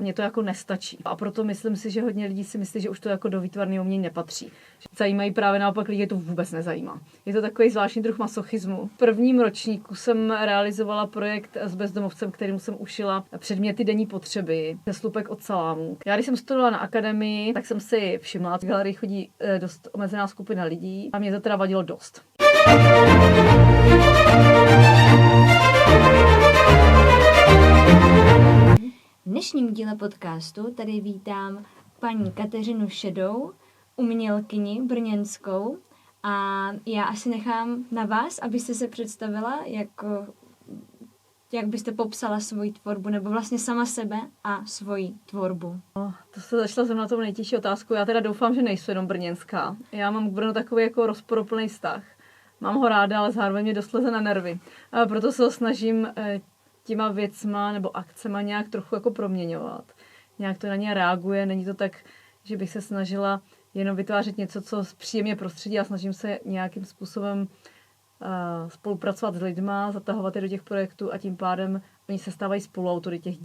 Mně to jako nestačí. A proto myslím si, že hodně lidí si myslí, že už to jako do výtvarného umění nepatří. Že zajímají právě naopak lidi, to vůbec nezajímá. Je to takový zvláštní druh masochismu. V prvním ročníku jsem realizovala projekt s bezdomovcem, kterým jsem ušila předměty denní potřeby ze slupek od salámů. Já když jsem studovala na akademii, tak jsem si všimla, v galerii chodí dost omezená skupina lidí a mě to teda vadilo dost. V dnešním díle podcastu tady vítám paní Kateřinu Šedou, umělkyni brněnskou, a já asi nechám na vás, abyste se představila, jak byste popsala svoji tvorbu, nebo vlastně sama sebe a svoji tvorbu. To se začala jsem na tom nejtěžší otázku. Já teda doufám, že nejsou jenom brněnská. Já mám k Brnu takový jako rozporuplný vztah. Mám ho ráda, ale zároveň mě dost leze na nervy. A proto se ho snažím těma věcma nebo akcema nějak trochu jako proměňovat. Nějak to na ně reaguje. Není to tak, že bych se snažila jenom vytvářet něco, co příjemně prostředí, a snažím se nějakým způsobem spolupracovat s lidma, zatahovat je do těch projektů a tím pádem oni se stávají spoluautory těch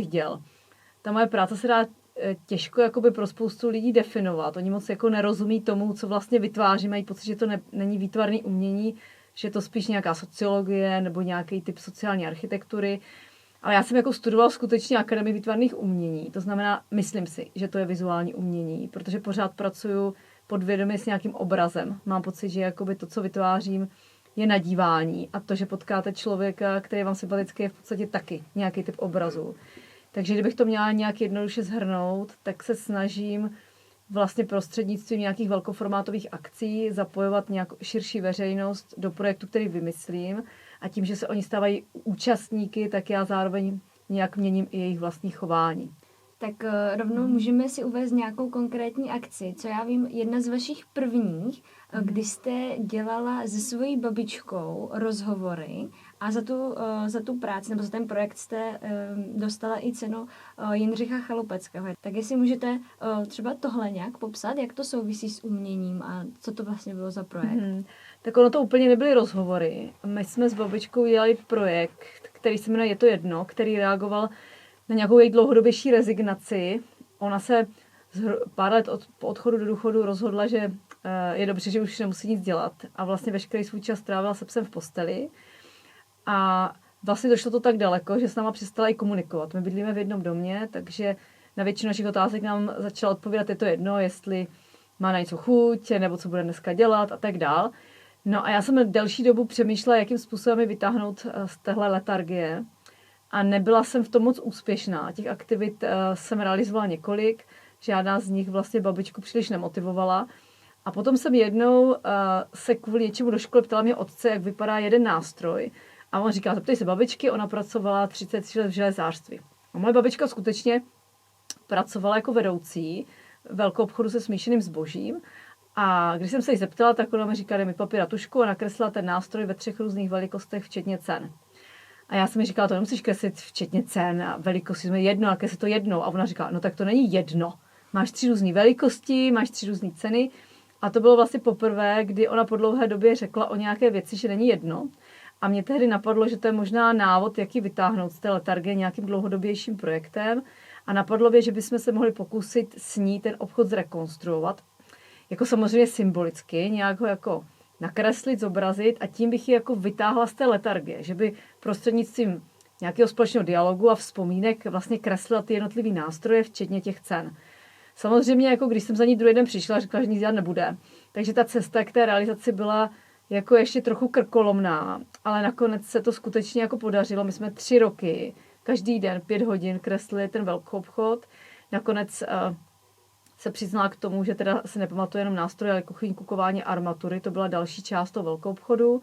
děl. Ta moje práce se dá těžko jakoby pro spoustu lidí definovat. Oni moc jako nerozumí tomu, co vlastně vytváří, mají pocit, že to není výtvarné umění, že je to spíš nějaká sociologie nebo nějaký typ sociální architektury. Ale já jsem jako studoval skutečně Akademii výtvarných umění. To znamená, myslím si, že to je vizuální umění, protože pořád pracuju podvědomě s nějakým obrazem. Mám pocit, že jakoby to, co vytvářím, je nadívání. A to, že potkáte člověka, který je vám sympatický, je v podstatě taky nějaký typ obrazu. Takže kdybych to měla nějak jednoduše shrnout, tak se snažím vlastně prostřednictvím nějakých velkoformátových akcí zapojovat nějakou širší veřejnost do projektu, který vymyslím. A tím, že se oni stávají účastníky, tak já zároveň nějak měním i jejich vlastní chování. Tak rovnou můžeme si uvést nějakou konkrétní akci. Co já vím, jedna z vašich prvních, kdy jste dělala se svojí babičkou rozhovory a za tu práci nebo za ten projekt jste dostala i cenu Jindřicha Chalupeckého. Tak jestli můžete třeba tohle nějak popsat, jak to souvisí s uměním a co to vlastně bylo za projekt? Tak ono to úplně nebyly rozhovory. My jsme s babičkou dělali projekt, který se jmenuje Je to jedno, který reagoval na nějakou její dlouhodobější rezignaci. Ona se pár let po odchodu do důchodu rozhodla, že je dobře, že už nemusí nic dělat. A vlastně veškerý svůj čas trávila se psem v posteli. A vlastně došlo to tak daleko, že s náma přestala i komunikovat. My bydlíme v jednom domě, takže na většinu našich otázek nám začala odpovídat Je to jedno, jestli má na něco chuť, nebo co bude dneska dělat a tak dál. No a já jsem delší dobu přemýšlela, jakým způsobem ji vytáhnout z téhle letargie. A nebyla jsem v tom moc úspěšná. Těch aktivit jsem realizovala několik, žádná z nich vlastně babičku příliš nemotivovala. A potom jsem jednou se kvůli něčemu do školy ptala mě otce, jak vypadá jeden nástroj. A on říká, zeptej se babičky, ona pracovala 33 let v železářství. A moje babička skutečně pracovala jako vedoucí velkou obchodu se smíšeným zbožím. A když jsem se jí zeptala, tak ona mi říká, dej mi papír a tužku, a nakreslila ten nástroj ve 3 různých velikostech, včetně cen. A já jsem mi říkala, to nemusíš kreslit včetně cen a velikosti, jsme jedno, a kreslit to jednou. A ona říká, no tak to není jedno. Máš 3 různé velikosti, máš 3 různé ceny. A to bylo vlastně poprvé, kdy ona po dlouhé době řekla o nějaké věci, že není jedno. A mě tehdy napadlo, že to je možná návod, jak ji vytáhnout z té letargie nějakým dlouhodobějším projektem. A napadlo mě, že bychom se mohli pokusit s ní ten obchod zrekonstruovat. Jako samozřejmě symbolicky, nějak ho jako nakreslit, zobrazit, a tím bych ji jako vytáhla z té letargie, že by prostřednictvím nějakého společného dialogu a vzpomínek vlastně kreslila ty jednotlivý nástroje, včetně těch cen. Samozřejmě, jako když jsem za ní druhý den přišla, řekla, že nic dělat nebude. Takže ta cesta k té realizaci byla jako ještě trochu krkolomná, ale nakonec se to skutečně jako podařilo. My jsme 3 roky, každý den 5 hodin kreslili ten velkoobchod. Nakonec se přiznala k tomu, že teda se nepamatuje jenom nástroje, ale kuchyň, kukování, armatury. To byla další část toho velkoobchodu.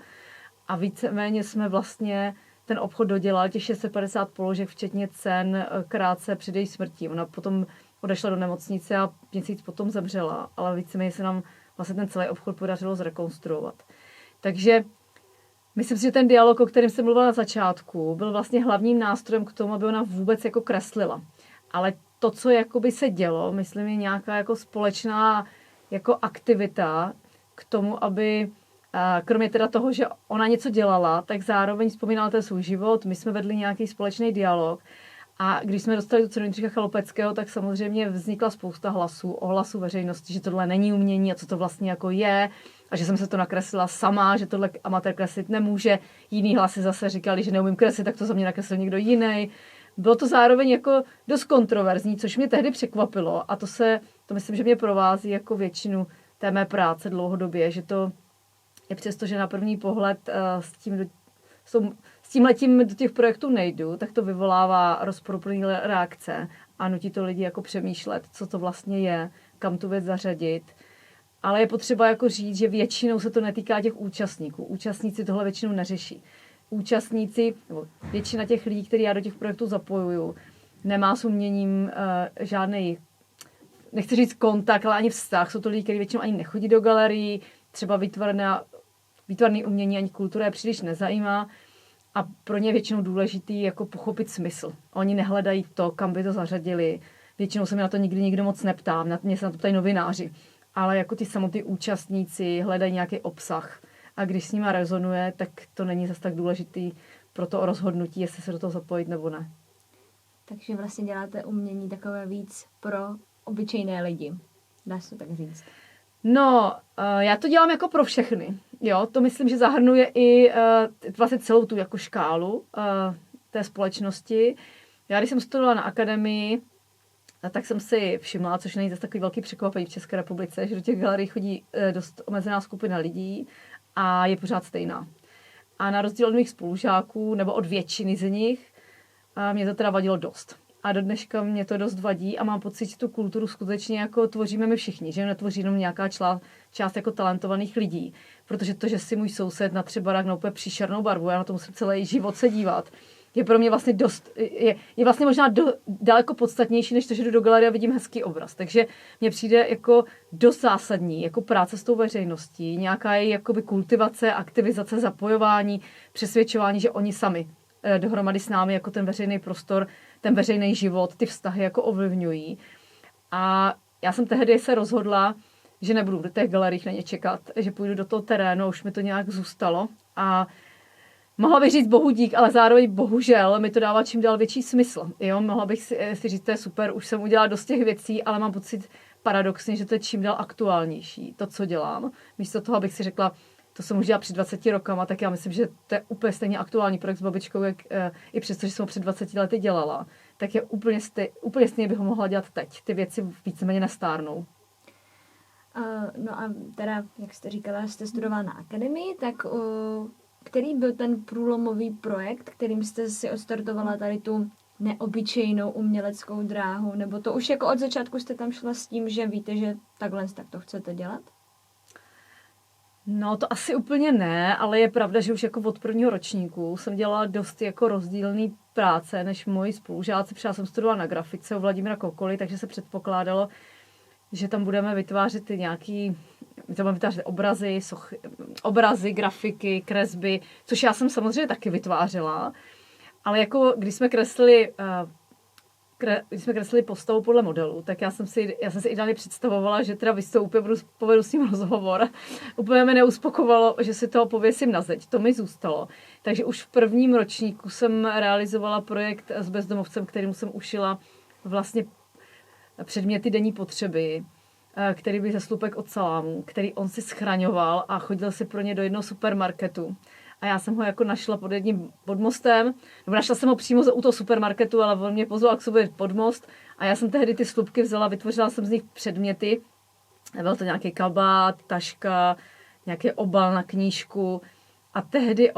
A víceméně jsme vlastně ten obchod dodělali, těch 650 položek, včetně cen, krátce před její smrtí. Ona potom odešla do nemocnice a měsíc potom zemřela, ale víceméně se nám vlastně ten celý obchod podařilo zrekonstruovat. Takže myslím si, že ten dialog, o kterém jsem mluvila na začátku, byl vlastně hlavním nástrojem k tomu, aby ona vůbec jako kreslila. Ale to, co jakoby se dělo, myslím, je nějaká jako společná jako aktivita k tomu, aby kromě teda toho, že ona něco dělala, tak zároveň vzpomínala ten svůj život, my jsme vedli nějaký společný dialog A když jsme dostali tu cenu Jindřicha Chaloupeckého, tak samozřejmě vznikla spousta hlasů, ohlasů veřejnosti, že tohle není umění a co to vlastně jako je, a že jsem se to nakreslila sama, že tohle amatér kreslit nemůže. Jiný hlasy zase říkali, že neumím kreslit, tak to za mě nakreslil někdo jiný. Bylo to zároveň jako dost kontroverzní, což mě tehdy překvapilo, a to myslím, že mě provází jako většinu té mé práce dlouhodobě, že to je přesto, že na první pohled s tímhletím do těch projektů nejdu, tak to vyvolává rozporuplné reakce a nutí to lidi jako přemýšlet, co to vlastně je, kam tu věc zařadit. Ale je potřeba jako říct, že většinou se to netýká těch účastníků. Účastníci tohle většinou neřeší. Účastníci, nebo většina těch lidí, který já do těch projektů zapojuju, nemá s uměním žádný, nechci říct kontakt, ale ani vztah. Jsou to lidi, kteří většinou ani nechodí do galerií, třeba výtvarné umění ani kultura je příliš nezajímá a pro ně je většinou důležitý jako pochopit smysl. Oni nehledají to, kam by to zařadili. Většinou se mi na to nikdy nikdo moc neptá, mě se na to ptají novináři. Ale jako ty samotní účastníci hledají nějaký obsah. A když s nima rezonuje, tak to není zase tak důležitý pro to rozhodnutí, jestli se do toho zapojit nebo ne. Takže vlastně děláte umění takové víc pro obyčejné lidi. Dá se to tak říct? No, já to dělám jako pro všechny. Jo, to myslím, že zahrnuje i vlastně celou tu jako škálu té společnosti. Já když jsem studovala na akademii, tak jsem si všimla, což není zase takový velký překvapení v České republice, že do těch galerií chodí dost omezená skupina lidí a je pořád stejná. A na rozdíl od mých spolužáků, nebo od většiny z nich, mě to teda vadilo dost. A do dneška mě to dost vadí a mám pocit, že tu kulturu skutečně jako tvoříme my všichni, že netvoří jenom nějaká část jako talentovaných lidí. Protože to, že si můj soused natře barák na úplně příšernou barvu, já na to musím celý život se dívat, je pro mě vlastně je vlastně možná daleko podstatnější, než to, že jdu do galerie a vidím hezký obraz. Takže mně přijde jako dost zásadní, jako práce s tou veřejností, nějaká její jakoby kultivace, aktivizace, zapojování, přesvědčování, že oni sami dohromady s námi jako ten veřejný prostor, ten veřejný život, ty vztahy jako ovlivňují. A já jsem tehdy se rozhodla, že nebudu v těch galeriích na ně čekat, že půjdu do toho terénu, už mi to nějak zůstalo. A mohla bych říct bohu dík, ale zároveň bohužel mi to dává čím dál větší smysl. Jo? Mohla bych si říct, to je super, už jsem udělala dost těch věcí, ale mám pocit paradoxně, že to je čím dál aktuálnější, to, co dělám. Místo toho, abych si řekla, to jsem už dělala před 20 rokama, tak já myslím, že to je úplně stejně aktuální projekt s babičkou, jak i přesto, že jsem ho před 20 lety dělala, tak je úplně stejně bych ho mohla dělat teď. Ty věci víceméně nestárnou. No a teda, jak jste říkala, jste studovala na akademii, tak který byl ten průlomový projekt, kterým jste si odstartovala tady tu neobyčejnou uměleckou dráhu? Nebo to už jako od začátku jste tam šla s tím, že víte, že takhle tak to chcete dělat? No to asi úplně ne, ale je pravda, že už jako od prvního ročníku jsem dělala dost jako rozdílný práce než moji spolužáci, protože já jsem studovala na grafice u Vladimíra Kokoly, takže se předpokládalo, že tam budeme vytvářet obrazy, grafiky, kresby, což já jsem samozřejmě taky vytvářela, ale jako když jsme kreslili postavu podle modelu, tak já jsem si ideálně představovala, že teda vystoupím, povedu s ním rozhovor. Úplně mě neuspokovalo, že si toho pověsím na zeď. To mi zůstalo. Takže už v prvním ročníku jsem realizovala projekt s bezdomovcem, kterému jsem ušila vlastně předměty denní potřeby, který byl ze slupek od salámu, který on si schraňoval a chodil si pro ně do jednoho supermarketu. A já jsem ho jako našla pod mostem, nebo našla jsem ho přímo u toho supermarketu, ale on mě pozval k sobě pod most a já jsem tehdy ty slupky vzala, vytvořila jsem z nich předměty. Byl to nějaký kabát, taška, nějaký obal na knížku a tehdy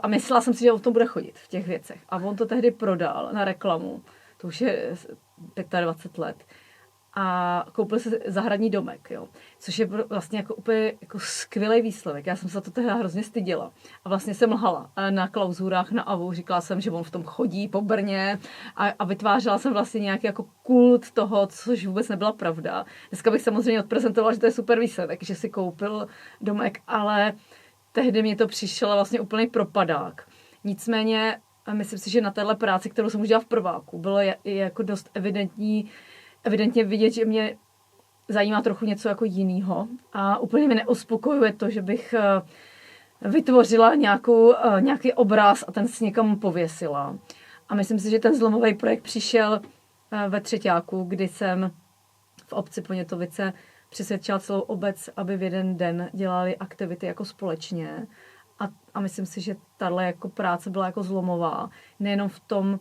a myslela jsem si, že on v tom bude chodit v těch věcech. A on to tehdy prodal na reklamu, to už je 25 let. A koupil si zahradní domek, jo. Což je vlastně jako úplně jako skvělý výsledek. Já jsem se za to tehdy hrozně styděla. A vlastně jsem lhala na klauzurách na AVU. Říkala jsem, že on v tom chodí po Brně a vytvářela jsem vlastně nějaký jako kult toho, což vůbec nebyla pravda. Dneska bych samozřejmě odprezentovala, že to je super výsledek, že si koupil domek, ale tehdy mě to přišel vlastně úplný propadák. Nicméně myslím si, že na téhle práci, kterou jsem už dělala v prváku, bylo jako dost evidentně vidět, že mě zajímá trochu něco jako jinýho a úplně mě neuspokojuje to, že bych vytvořila nějaký obraz a ten si někam pověsila. A myslím si, že ten zlomový projekt přišel ve třeťáku, kdy jsem v obci Ponětovice přesvědčila celou obec, aby v jeden den dělali aktivity jako společně. A myslím si, že tahle jako práce byla jako zlomová. Nejenom v tom,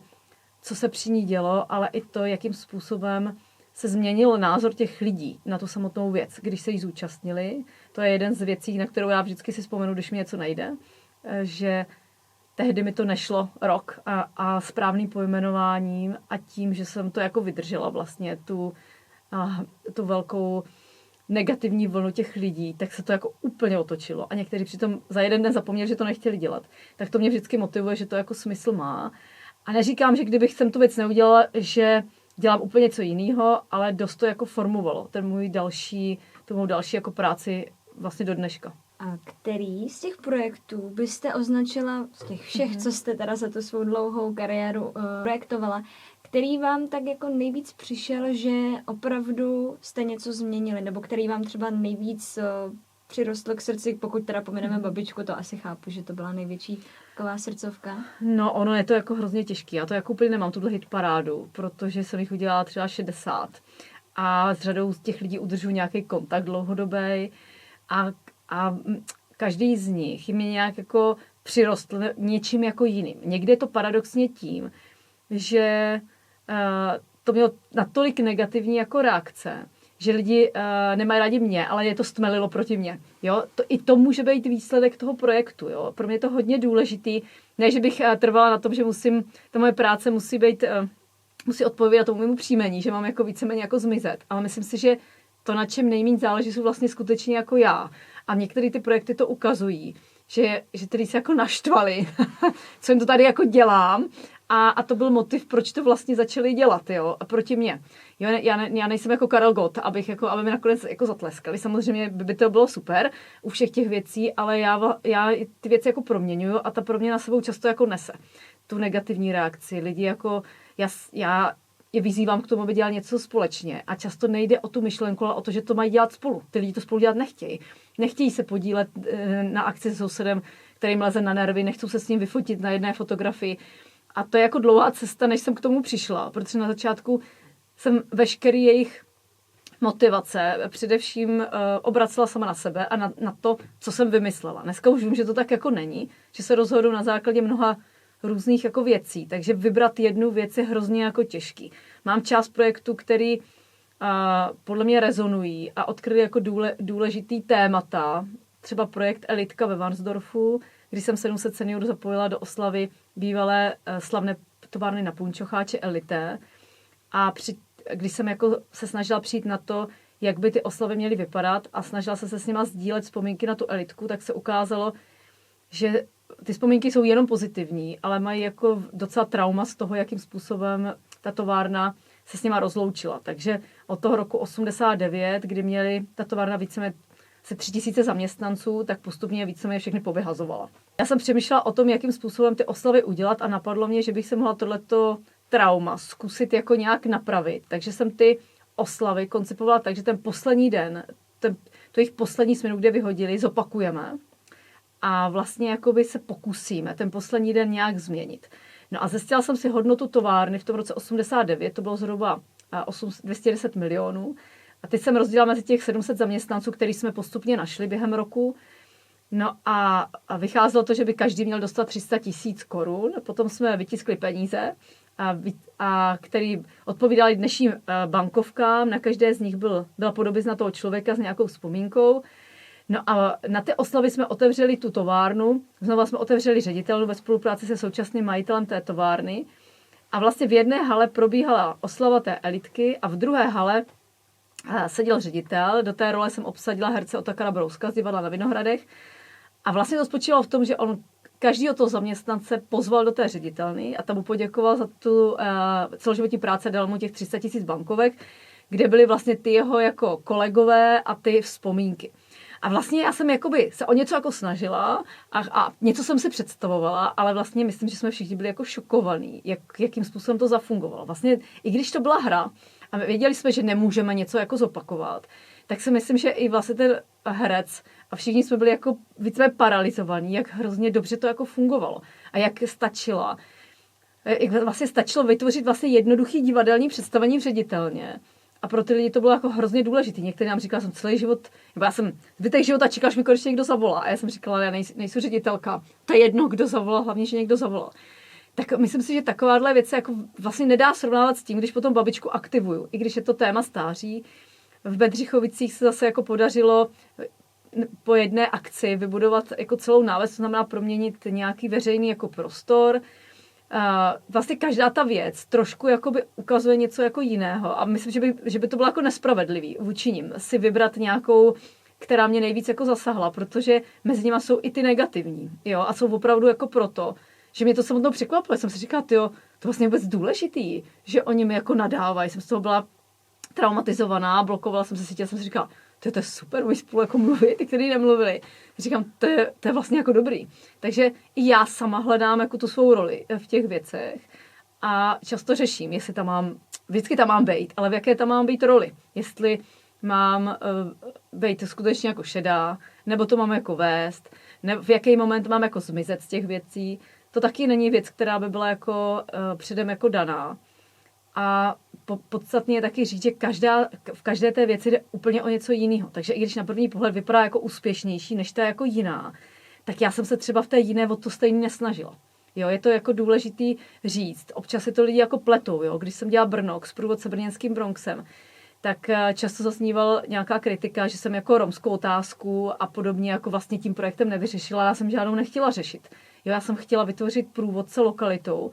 co se při ní dělo, ale i to, jakým způsobem se změnil názor těch lidí na tu samotnou věc, když se jí zúčastnili. To je jeden z věcí, na kterou já vždycky si vzpomenu, když mi něco nejde, že tehdy mi to nešlo rok a správným pojmenováním a tím, že jsem to jako vydržela vlastně tu velkou negativní vlnu těch lidí, tak se to jako úplně otočilo. A někteří přitom za jeden den zapomněli, že to nechtěli dělat. Tak to mě vždycky motivuje, že to jako smysl má. A neříkám, že kdybych jsem tu věc neudělala, že dělám úplně něco jiného, ale dost to jako formovalo tu mou další jako práci vlastně do dneška. A který z těch projektů byste označila, z těch všech, co jste teda za tu svou dlouhou kariéru projektovala, který vám tak jako nejvíc přišel, že opravdu jste něco změnili, nebo který vám třeba nejvíc přirostl k srdci, pokud teda pomineme babičku, to asi chápu, že to byla největší taková srdcovka. No, ono je to jako hrozně těžký. Já to jako úplně nemám, tuhle hitparádu, protože jsem jich udělala třeba 60. A s řadou z těch lidí udržuji nějaký kontakt dlouhodobý a každý z nich mi nějak jako přirostl něčím jako jiným. Někdy je to paradoxně tím, že to mělo natolik negativní jako reakce, že lidi nemají rádi mě, ale je to stmelilo proti mně. Jo? I to může být výsledek toho projektu. Jo? Pro mě je to hodně důležitý. Ne, že bych trvala na tom, že ta moje práce musí odpovědět tomu mému příjmení, že mám jako víceméně jako zmizet. Ale myslím si, že to, na čem nejméně záleží, jsou vlastně skutečně jako já. A některé ty projekty to ukazují, že tedy se jako naštvali, co jim to tady jako dělám. A to byl motiv, proč to vlastně začali dělat, jo, proti mně. Jo, já nejsem jako Karel Gott, aby mi nakonec jako zatleskali. Samozřejmě by to bylo super u všech těch věcí, ale já ty věci jako proměňuju a ta proměna sebou často jako nese tu negativní reakci. Lidi jako, já je vyzývám k tomu, aby dělali něco společně a často nejde o tu myšlenku, ale o to, že to mají dělat spolu. Ty lidi to spolu dělat nechtějí. Nechtějí se podílet na akci s sousedem, kterým leze na nervy, nechcou se s ním vyfotit na jedné fotografii. A to je jako dlouhá cesta, než jsem k tomu přišla, protože na začátku jsem veškerý jejich motivace především obracela sama na sebe a na to, co jsem vymyslela. Dneska už vím, že to tak jako není, že se rozhodu na základě mnoha různých jako věcí, takže vybrat jednu věc je hrozně jako těžký. Mám část projektů, který podle mě rezonují a odkryly jako důležitý témata, třeba projekt Elitka ve Varnsdorfu, kdy jsem 700 seniorů zapojila do oslavy bývalé slavné továrny na punčocháče Elité. A když jsem jako se snažila přijít na to, jak by ty oslavy měly vypadat a snažila se s nima sdílet vzpomínky na tu Elitku, tak se ukázalo, že ty vzpomínky jsou jenom pozitivní, ale mají jako docela trauma z toho, jakým způsobem ta továrna se s nima rozloučila. Takže od toho roku 89, kdy měli ta továrna víceméně se 3000 zaměstnanců, tak postupně víceméně všechny povyhazovala. Já jsem přemýšlela o tom, jakým způsobem ty oslavy udělat a napadlo mě, že bych se mohla tohleto trauma zkusit jako nějak napravit. Takže jsem ty oslavy koncipovala tak, že ten poslední den, to jejich poslední směnu, kde vyhodili, zopakujeme a vlastně jakoby se pokusíme ten poslední den nějak změnit. No a zjistila jsem si hodnotu továrny v tom roce 89, to bylo zhruba 210 milionů. A teď jsem rozdělila mezi těch 700 zaměstnanců, který jsme postupně našli během roku. No a vycházelo to, že by každý měl dostat 300 000 korun. Potom jsme vytiskli peníze, který odpovídali dnešním bankovkám. Na každé z nich byla podobizna toho člověka s nějakou vzpomínkou. No a na ty oslavy jsme otevřeli tu továrnu. Znovu jsme otevřeli ředitelnu ve spolupráci se současným majitelem té továrny. A vlastně v jedné hale probíhala oslava té Elitky a v druhé hale seděl ředitel. Do té role jsem obsadila herce Otakara Brouska z divadla na Vinohradech. A vlastně to spočívalo v tom, že on každýho toho zaměstnance pozval do té ředitelny a tam mu poděkoval za tu celoživotní práci, dal mu těch 300 000 bankovek, kde byly vlastně ty jeho jako kolegové a ty vzpomínky. A vlastně já jsem jakoby se o něco jako snažila a něco jsem si představovala, ale vlastně myslím, že jsme všichni byli jako šokovaní, jakým způsobem to zafungovalo. Vlastně i když to byla hra a věděli jsme, že nemůžeme něco jako zopakovat, tak si myslím, že i vlastně ten herec a všichni jsme byli jako více paralizovaní, jak hrozně dobře to jako fungovalo a jak stačila jak vlastně stačilo vytvořit vlastně jednoduchý divadelní představení v ředitelně. A pro ty lidi to bylo jako hrozně důležité. Někteří nám říkali, jsem celý život, nebo já jsem zbytek života čekal, až mi konečně někdo zavolá. A já jsem říkala, já nejsou ředitelka. To je jedno, kdo zavolá, hlavně, že někdo zavolá. Tak myslím si, že takováhle věc se jako vlastně nedá srovnávat s tím, když potom babičku aktivuju. I když je to téma stáří. V Bedřichovicích se zase jako podařilo po jedné akci vybudovat jako celou náves, to znamená proměnit nějaký veřejný jako prostor. Vlastně každá ta věc trošku jakoby ukazuje něco jako jiného a myslím, že by to bylo jako nespravedlivý vůči nim si vybrat nějakou, která mě nejvíc jako zasahla, protože mezi nimi jsou i ty negativní, jo, a jsou opravdu jako proto, že mě to samotnou překvapuje. Jsem si říkala, tyjo, to vlastně vůbec důležitý, že oni mi jako nadávají. Jsem z toho byla traumatizovaná, blokovala jsem se sítě a jsem si říkala, to je super, můj spolu jako mluví, ty, kteří nemluvili. Říkám, to je vlastně jako dobrý. Takže i já sama hledám jako tu svou roli v těch věcech a často řeším, jestli vždycky tam mám být, ale v jaké tam mám být roli. Jestli mám být skutečně jako šedá, nebo to mám jako vést, nebo v jaký moment mám jako zmizet z těch věcí. To taky není věc, která by byla jako předem jako daná. A podstatně je taky říct, že v každé té věci jde úplně o něco jiného. Takže i když na první pohled vypadá jako úspěšnější, než ta jako jiná, tak já jsem se třeba v té jiné o to stejně nesnažila. Jo, je to jako důležitý říct. Občas si to lidi jako pletou. Jo? Když jsem dělala Brno s průvodce brněnským Bronxem, tak často zaznívala nějaká kritika, že jsem jako romskou otázku a podobně jako vlastně tím projektem nevyřešila. Já jsem žádnou nechtěla řešit. Jo, já jsem chtěla vytvořit průvodce lokalitou,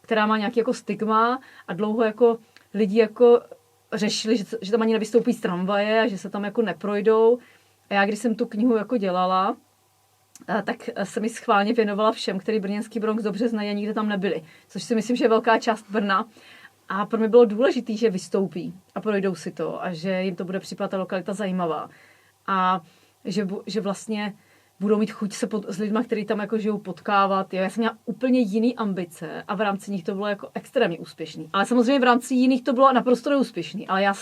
která má nějaký jako stigma a dlouho jako lidi jako řešili, že tam ani nevystoupí z tramvaje a že se tam jako neprojdou. A já, když jsem tu knihu jako dělala, tak jsem ji schválně věnovala všem, kteří brněnský Bronx dobře znají a nikde tam nebyli. Což si myslím, že je velká část Brna. A pro mě bylo důležité, že vystoupí a projdou si to a že jim to bude připadat ta lokalita zajímavá. A že vlastně budou mít chuť se s lidmi, kteří tam jako žijou, potkávat. Jo, já jsem měla úplně jiný ambice a v rámci nich to bylo jako extrémně úspěšný. Ale samozřejmě v rámci jiných to bylo naprosto neúspěšný. Ale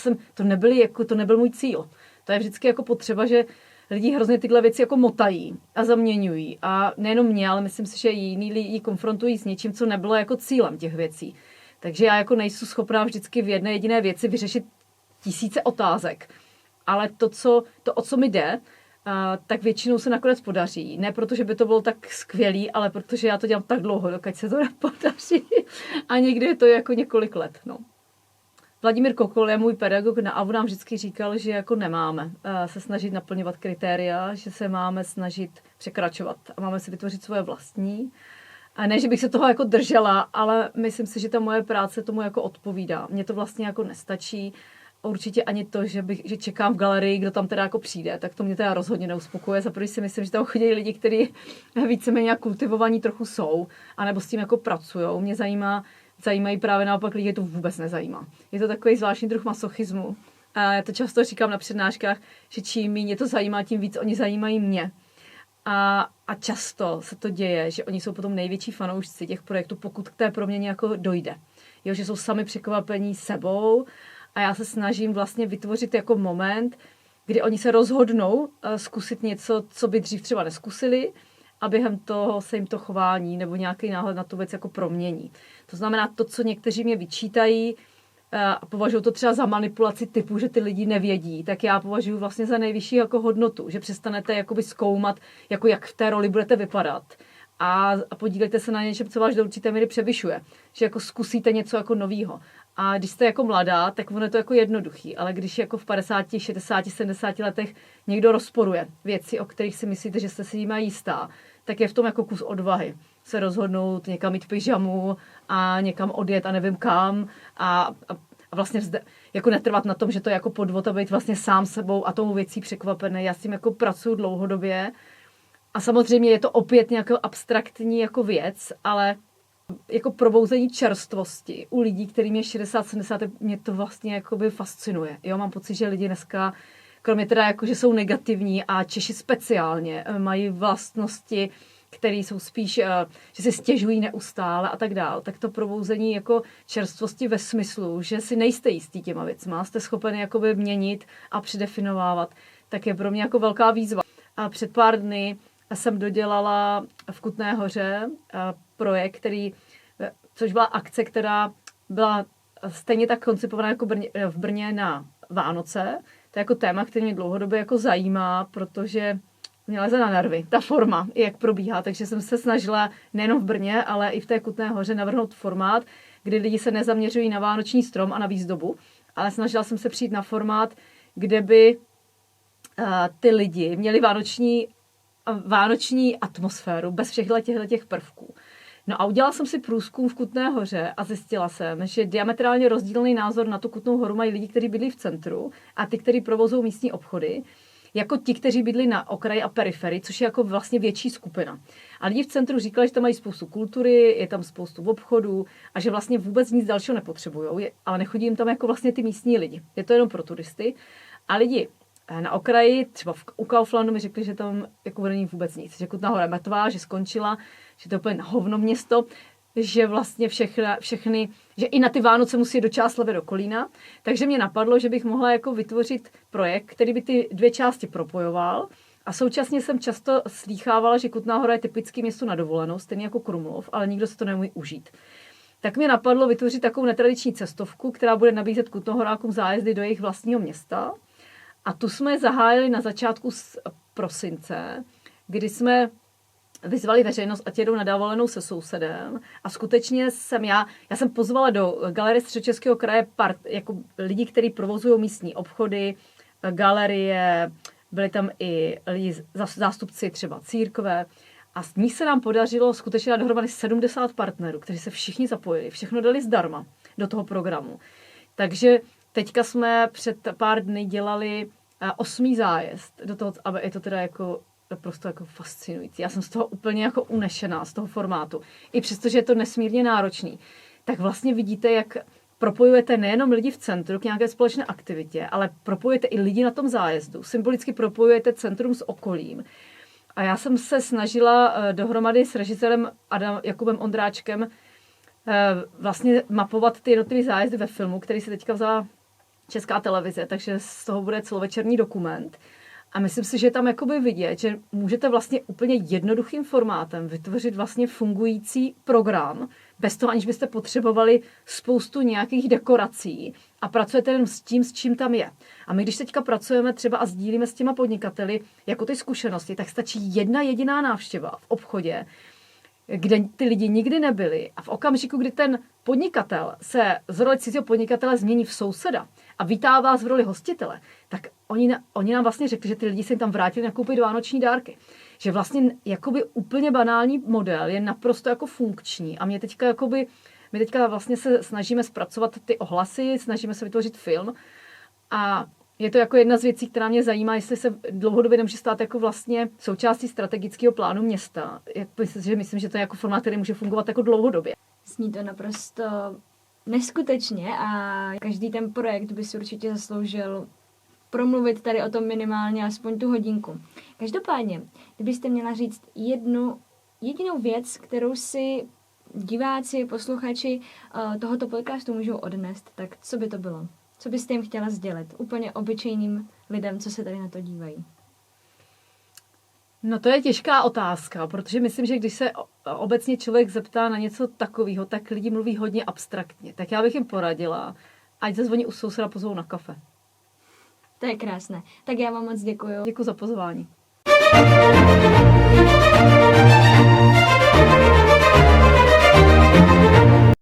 to nebyl můj cíl. To je vždycky jako potřeba, že lidi hrozně tyhle věci jako motají a zaměňují. A nejenom mě, ale myslím si, že jiní lidi konfrontují s něčím, co nebylo jako cílem těch věcí. Takže já jako nejsem schopná vždycky v jedné jediné věci vyřešit tisíce otázek. Ale o co mi jde, tak většinou se nakonec podaří. Ne proto, že by to bylo tak skvělý, ale protože já to dělám tak dlouho, dokud se to nepodaří. A někdy je to jako několik let. No. Vladimír Kokol je můj pedagog na AVU, nám vždycky říkal, že jako nemáme se snažit naplňovat kritéria, že se máme snažit překračovat a máme si vytvořit svoje vlastní. A ne, že bych se toho jako držela, ale myslím si, že ta moje práce tomu jako odpovídá. Mně to vlastně jako nestačí. Určitě ani to, že čekám v galerii, kdo tam teda jako přijde, tak to mě teda rozhodně neuspokuje. Za první si myslím, že tam chodí lidi, kteří víceméně kultivovaní trochu jsou, anebo s tím jako pracujou. Mě zajímají právě naopak lidi, to vůbec nezajímá. Je to takový zvláštní druh masochismu. A já to často říkám na přednáškách, že čím méně to zajímá, tím víc oni zajímají mě. A často se to děje, že oni jsou potom největší fanoušci těch projektů, pokud k té proměně jako dojde. Jo, že jsou sami překvapení sebou a já se snažím vlastně vytvořit jako moment, kdy oni se rozhodnou zkusit něco, co by dřív třeba neskusili a během toho se jim to chování nebo nějaký náhled na tu věc jako promění. To znamená to, co někteří mě vyčítají, a považuji to třeba za manipulaci typu, že ty lidi nevědí, tak já považuji vlastně za nejvyšší jako hodnotu, že přestanete jakoby zkoumat, jako jak v té roli budete vypadat a podílejte se na něčem, co vás do určité míry převyšuje, že jako zkusíte něco jako novýho. A když jste jako mladá, tak ono je to jako jednoduchý, ale když jako v 50, 60, 70 letech někdo rozporuje věci, o kterých si myslíte, že jste si jima jistá, tak je v tom jako kus odvahy se rozhodnout někam jít pyžamu a někam odjet a nevím kam a vlastně jako netrvat na tom, že to je jako podvod a být vlastně sám sebou a tomu věcí překvapený. Já s tím jako pracuji dlouhodobě a samozřejmě je to opět nějaká abstraktní jako věc, ale jako probouzení čerstvosti u lidí, kterým je 60-70, mě to vlastně jakoby fascinuje. Jo, mám pocit, že lidi dneska, kromě teda jako, že jsou negativní a Češi speciálně, mají vlastnosti, které jsou spíš, že si stěžují neustále a tak dál, tak to probouzení jako čerstvosti ve smyslu, že si nejste jistý těma věcma, jste schopeni jakoby měnit a předefinovávat, tak je pro mě jako velká výzva. A před pár dny jsem dodělala v Kutné Hoře projekt, který což byla akce, která byla stejně tak koncipovaná jako v Brně na Vánoce. To je jako téma, který mě dlouhodobě jako zajímá, protože mě leze na nervy, ta forma, jak probíhá. Takže jsem se snažila nejen v Brně, ale i v té Kutné Hoře navrhnout formát, kdy lidi se nezaměřují na vánoční strom a na výzdobu, ale snažila jsem se přijít na formát, kde by ty lidi měli vánoční atmosféru bez všech těch prvků. No a udělala jsem si průzkum v Kutné Hoře a zjistila jsem, že diametrálně rozdílný názor na tu Kutnou Horu mají lidi, kteří bydlí v centru a ty, kteří provozují místní obchody, jako ti, kteří bydlí na okraji a periferii, což je jako vlastně větší skupina. A lidi v centru říkali, že tam mají spoustu kultury, je tam spoustu obchodů a že vlastně vůbec nic dalšího nepotřebujou, ale nechodí jim tam jako vlastně ty místní lidi. Je to jenom pro turisty. A lidi na okraji, třeba u Kauflandu mi řekli, že tam jako není vůbec nic, že Kutná Hora je mrtvá, že skončila, že to je úplně na hovno město, že vlastně všechny, že i na ty Vánoce musí do Čáslavi do Kolína. Takže mě napadlo, že bych mohla jako vytvořit projekt, který by ty dvě části propojoval. A současně jsem často slýchávala, že Kutná Hora je typický město na dovolenou, stejně jako Krumlov, ale nikdo se to nemůže užít. Tak mě napadlo vytvořit takovou netradiční cestovku, která bude nabízet Kutnohorákům zájezdy do jejich vlastního města. A tu jsme zahájili na začátku prosince, kdy jsme vyzvali veřejnost, ať jedou na dovolenou se sousedem. A skutečně já jsem pozvala do Galerie Středočeského kraje jako lidi, kteří provozují místní obchody, galerie, byli tam i lidi, zástupci třeba církve. A z nich se nám podařilo skutečně dát dohromady 70 partnerů, kteří se všichni zapojili, všechno dali zdarma do toho programu. Takže teďka jsme před pár dny dělali 8. zájezd do toho, aby je to teda jako naprosto jako fascinující. Já jsem z toho úplně jako unešená, z toho formátu. I přesto, že je to nesmírně náročný, tak vlastně vidíte, jak propojujete nejenom lidi v centru k nějaké společné aktivitě, ale propojujete i lidi na tom zájezdu. Symbolicky propojujete centrum s okolím. A já jsem se snažila dohromady s režisérem Jakubem Ondráčkem vlastně mapovat ty jednotlivé zájezdy ve filmu, který se teďka vzala Česká televize, takže z toho bude celovečerní dokument. A myslím si, že je tam jakoby vidět, že můžete vlastně úplně jednoduchým formátem vytvořit vlastně fungující program, bez toho, aniž byste potřebovali spoustu nějakých dekorací a pracujete jen s tím, s čím tam je. A my, když teďka pracujeme třeba a sdílíme s těma podnikateli jako ty zkušenosti, tak stačí jedna jediná návštěva v obchodě, kde ty lidi nikdy nebyli a v okamžiku, kdy ten podnikatel se z roli cizího podnikatele změní v souseda a vítá vás v roli hostitele, tak oni nám vlastně řekli, že ty lidi se jim tam vrátili nakoupit vánoční dárky. Že vlastně jakoby úplně banální model je naprosto jako funkční a my teďka vlastně se snažíme zpracovat ty ohlasy, snažíme se vytvořit film a je to jako jedna z věcí, která mě zajímá, jestli se dlouhodobě nemůže stát jako vlastně součástí strategického plánu města. Myslím, že to je jako formát, který může fungovat jako dlouhodobě. Zní to naprosto neskutečně a každý ten projekt by si určitě zasloužil promluvit tady o tom minimálně aspoň tu hodinku. Každopádně, kdybyste měla říct jednu jedinou věc, kterou si diváci, posluchači tohoto podcastu můžou odnést, tak co by to bylo? Co byste jim chtěla sdělit? Úplně obyčejným lidem, co se tady na to dívají. No to je těžká otázka, protože myslím, že když se obecně člověk zeptá na něco takového, tak lidi mluví hodně abstraktně. Tak já bych jim poradila, ať zazvoní u souseda, pozvou na kafe. To je krásné. Tak já vám moc děkuju. Děkuji za pozvání.